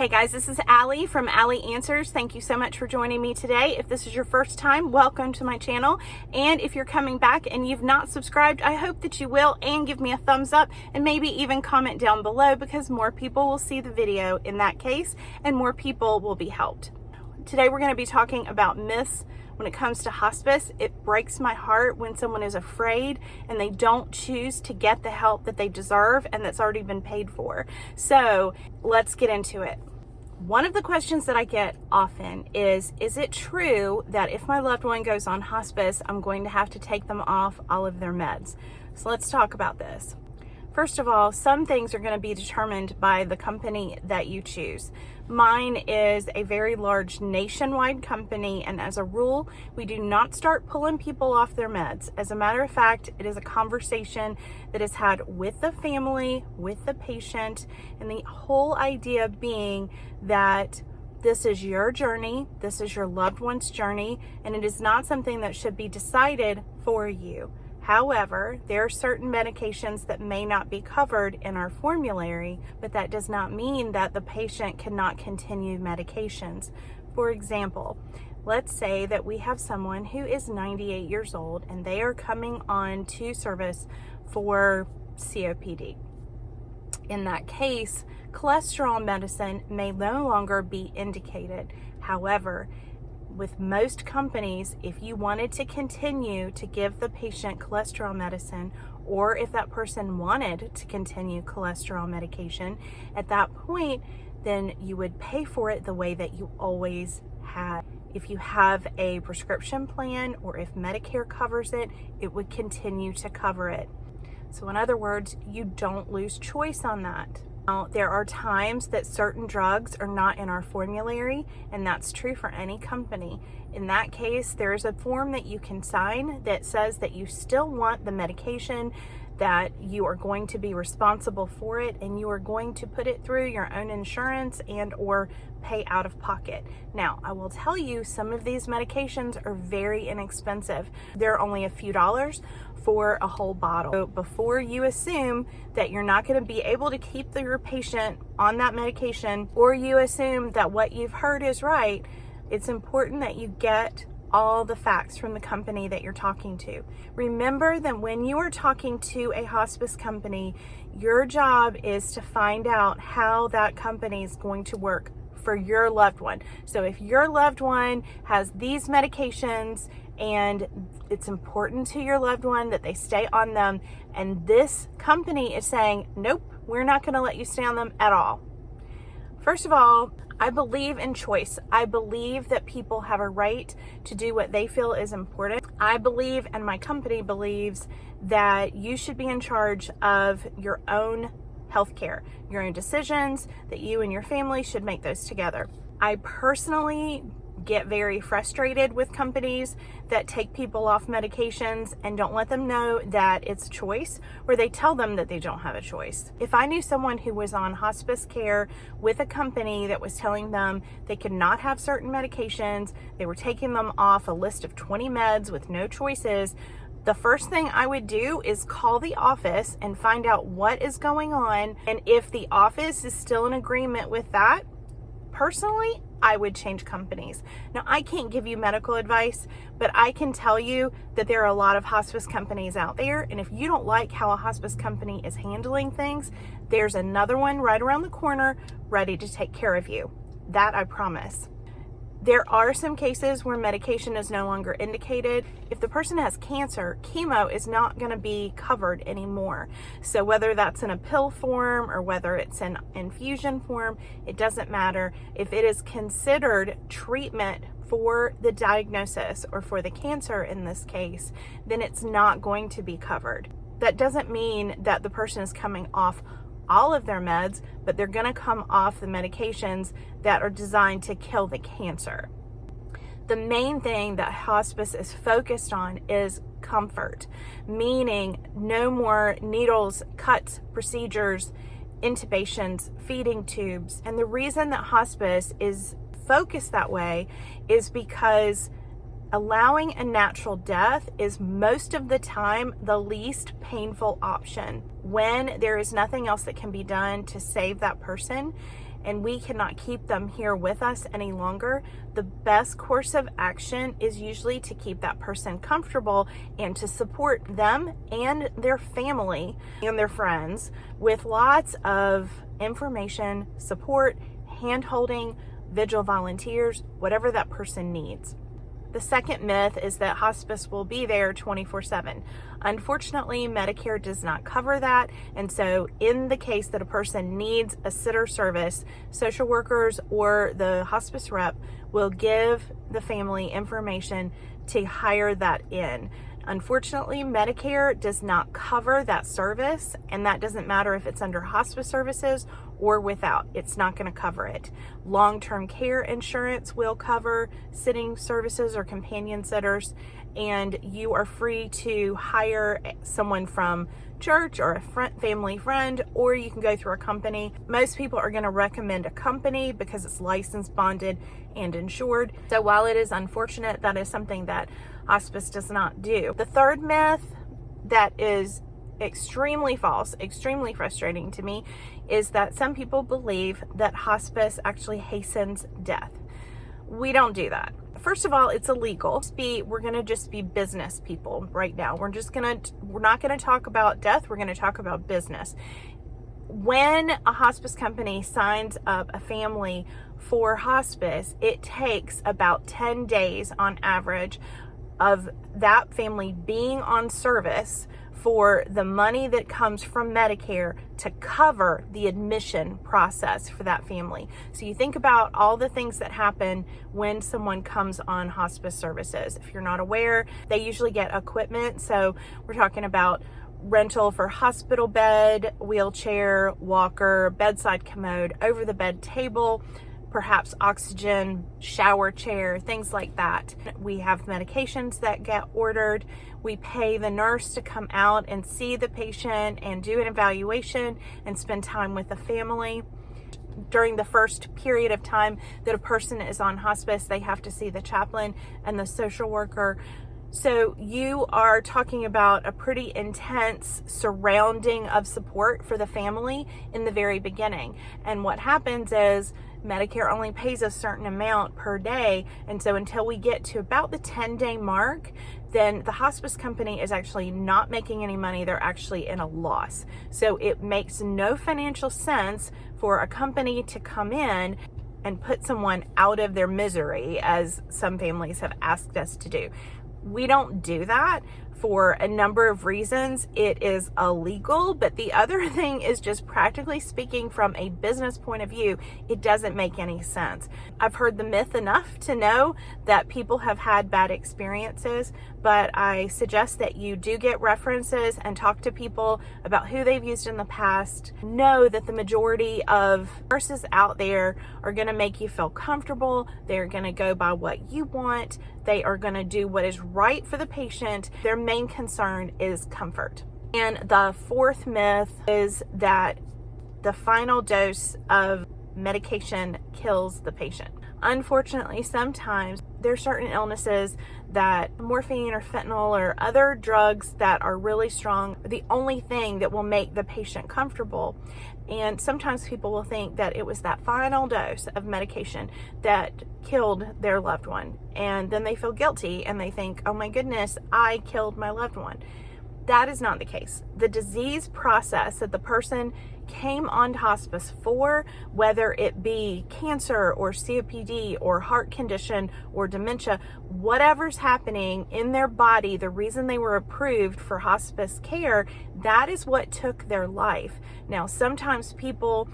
Hey guys, this is Allie from Allie Answers. Thank you so much for joining me today. If this is your first time, welcome to my channel. And if you're coming back and you've not subscribed, I hope that you will, and give me a thumbs up and maybe even comment down below, because more people will see the video in that case and more people will be helped. Today we're going to be talking about myths when it comes to hospice. It breaks my heart when someone is afraid and they don't choose to get the help that they deserve and that's already been paid for. So let's get into it. One of the questions that I get often is it true that if my loved one goes on hospice, I'm going to have to take them off all of their meds? So let's talk about this. First of all, some things are going to be determined by the company that you choose. Mine is a very large nationwide company, and as a rule, we do not start pulling people off their meds. As a matter of fact, it is a conversation that is had with the family, with the patient, and the whole idea being that this is your journey, this is your loved one's journey, and it is not something that should be decided for you. However, there are certain medications that may not be covered in our formulary, but that does not mean that the patient cannot continue medications. For example, let's say that we have someone who is 98 years old and they are coming on to service for COPD. In that case, cholesterol medicine may no longer be indicated. However, with most companies, if you wanted to continue to give the patient cholesterol medicine, or if that person wanted to continue cholesterol medication, at that point, then you would pay for it the way that you always had. If you have a prescription plan or if Medicare covers it, it would continue to cover it. So in other words, you don't lose choice on that. Now, there are times that certain drugs are not in our formulary, and that's true for any company. In that case, there's a form that you can sign that says that you still want the medication, that you are going to be responsible for it, and you are going to put it through your own insurance and or pay out of pocket. Now, I will tell you, some of these medications are very inexpensive. They're only a few dollars for a whole bottle. So before you assume that you're not going to be able to keep your patient on that medication, or you assume that what you've heard is right, it's important that you get all the facts from the company that you're talking to. Remember that when you are talking to a hospice company, your job is to find out how that company is going to work for your loved one. So if your loved one has these medications and it's important to your loved one that they stay on them, and this company is saying, nope, we're not going to let you stay on them at all. First of all, I believe in choice. I believe that people have a right to do what they feel is important. I believe, and my company believes, that you should be in charge of your own healthcare, your own decisions, that you and your family should make those together. I personally get very frustrated with companies that take people off medications and don't let them know that it's a choice, or they tell them that they don't have a choice. If I knew someone who was on hospice care with a company that was telling them they could not have certain medications, they were taking them off a list of 20 meds with no choices, the first thing I would do is call the office and find out what is going on. And if the office is still in agreement with that, personally, I would change companies. Now, I can't give you medical advice, but I can tell you that there are a lot of hospice companies out there. And if you don't like how a hospice company is handling things, there's another one right around the corner ready to take care of you. That I promise. There are some cases where medication is no longer indicated. If the person has cancer, chemo is not going to be covered anymore. So whether that's in a pill form or whether it's in infusion form, it doesn't matter. If it is considered treatment for the diagnosis or for the cancer in this case, then it's not going to be covered. That doesn't mean that the person is coming off all of their meds, but they're going to come off the medications that are designed to kill the cancer. The main thing that hospice is focused on is comfort, meaning no more needles, cuts, procedures, intubations, feeding tubes. And the reason that hospice is focused that way is because allowing a natural death is most of the time the least painful option. When there is nothing else that can be done to save that person, and we cannot keep them here with us any longer, the best course of action is usually to keep that person comfortable and to support them and their family and their friends with lots of information, support, hand-holding, vigil volunteers, whatever that person needs. The second myth is that hospice will be there 24/7. Unfortunately, Medicare does not cover that. And so in the case that a person needs a sitter service, social workers or the hospice rep will give the family information to hire that in. Unfortunately, Medicare does not cover that service, and that doesn't matter if it's under hospice services or without. It's not going to cover it. Long-term care insurance will cover sitting services or companion sitters, and you are free to hire someone from church or a family friend, or you can go through a company. Most people are going to recommend a company because it's licensed, bonded, and insured. So while it is unfortunate, that is something that hospice does not do. The third myth that is extremely false, extremely frustrating to me, is that some people believe that hospice actually hastens death. We don't do that. First of all, it's illegal. We're going to just be business people right now. We're not going to talk about death. We're going to talk about business. When a hospice company signs up a family for hospice, it takes about 10 days on average of that family being on service for the money that comes from Medicare to cover the admission process for that family. So you think about all the things that happen when someone comes on hospice services. If you're not aware, they usually get equipment. So we're talking about rental for hospital bed, wheelchair, walker, bedside commode, over the bed table, perhaps oxygen, shower chair, things like that. We have medications that get ordered. We pay the nurse to come out and see the patient and do an evaluation and spend time with the family. During the first period of time that a person is on hospice, they have to see the chaplain and the social worker. So you are talking about a pretty intense surrounding of support for the family in the very beginning. And what happens is Medicare only pays a certain amount per day. And so until we get to about the 10-day mark, then the hospice company is actually not making any money. They're actually in a loss. So it makes no financial sense for a company to come in and put someone out of their misery, as some families have asked us to do. We don't do that for a number of reasons. It is illegal, but the other thing is, just practically speaking, from a business point of view, it doesn't make any sense. I've heard the myth enough to know that people have had bad experiences, but I suggest that you do get references and talk to people about who they've used in the past. Know that the majority of nurses out there are going to make you feel comfortable. They're going to go by what you want. They are going to do what is right for the patient. Their main concern is comfort. And the fourth myth is that the final dose of medication kills the patient. Unfortunately, sometimes there are certain illnesses that morphine or fentanyl or other drugs that are really strong, the only thing that will make the patient comfortable. And sometimes people will think that it was that final dose of medication that killed their loved one. And then they feel guilty and they think, oh my goodness, I killed my loved one. That is not the case. The disease process that the person came on hospice for, whether it be cancer or COPD or heart condition or dementia, whatever's happening in their body, the reason they were approved for hospice care, that is what took their life. Now, sometimes people,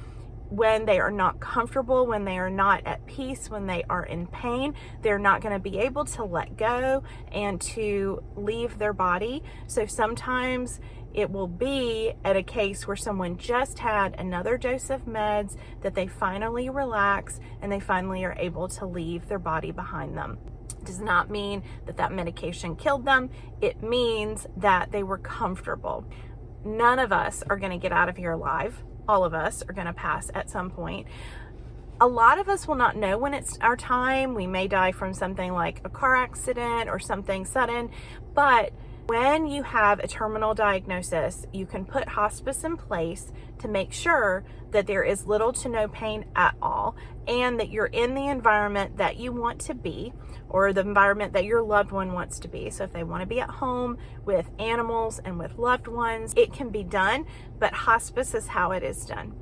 when they are not comfortable, when they are not at peace, when they are in pain, they're not going to be able to let go and to leave their body. So sometimes it will be at a case where someone just had another dose of meds, that they finally relax and they finally are able to leave their body behind them. It does not mean that that medication killed them. It means that they were comfortable. None of us are going to get out of here alive. All of us are going to pass at some point. A lot of us will not know when it's our time. We may die from something like a car accident or something sudden, but When you have a terminal diagnosis, you can put hospice in place to make sure that there is little to no pain at all, and that you're in the environment that you want to be, or the environment that your loved one wants to be. So if they want to be at home with animals and with loved ones, it can be done, but hospice is how it is done.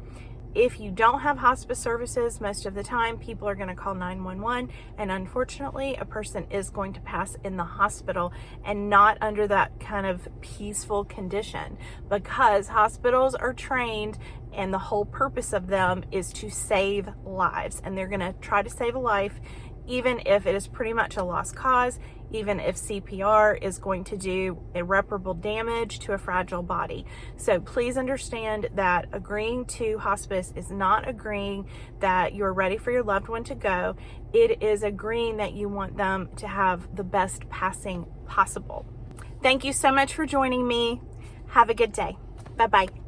If you don't have hospice services, most of the time people are going to call 911, and unfortunately a person is going to pass in the hospital, and not under that kind of peaceful condition, because hospitals are trained and the whole purpose of them is to save lives, and they're going to try to save a life even if it is pretty much a lost cause, even if CPR is going to do irreparable damage to a fragile body. So please understand that agreeing to hospice is not agreeing that you're ready for your loved one to go. It is agreeing that you want them to have the best passing possible. Thank you so much for joining me. Have a good day. Bye-bye.